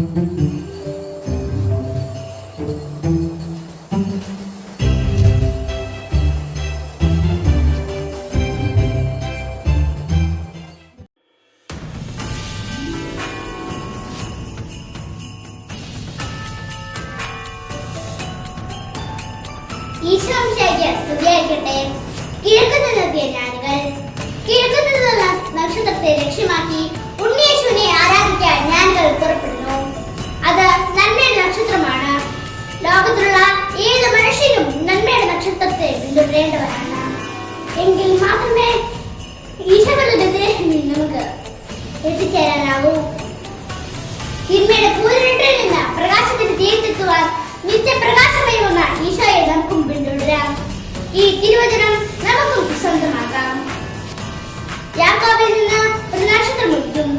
സ്തുതിയായിരിക്കട്ടെ. കിഴക്കുനിന്നെത്തിയ ജ്ഞാനികൾ കിഴക്കുനിന്നുള്ള നക്ഷത്രത്തെ ലക്ഷ്യമാക്കി ഉണ്ണിയേശുവിനെ ആരാധിക്കാൻ ജ്ഞാനികൾ പുറപ്പെടുന്നു. അത് നന്മയുടെ നക്ഷത്രമാണ്. ലോകത്തിലുള്ള ഏത് മനുഷ്യനും നന്മയുടെ നക്ഷത്രത്തെ പിന്തുടരേണ്ടവരാണ്. എങ്കിൽ മാത്രമേ ഈശോയുടെ ദേശത്തിൽ നമുക്ക് എത്തിച്ചേരാനാവൂ. തിന്മയുടെ കൂരിരുട്ടിൽ നിന്ന് പ്രകാശത്തിന്റെ തീരത്തെത്തുവാൻ നിത്യപ്രകാശമായി വന്ന ഈശോയെ നമുക്കും പിന്തുടരാം. ഈ തിരുവചനം നമുക്കും സ്വന്തമാക്കാം. യാക്കോബിൽ നിന്ന് ഒരു നക്ഷത്രം ഉദിക്കും.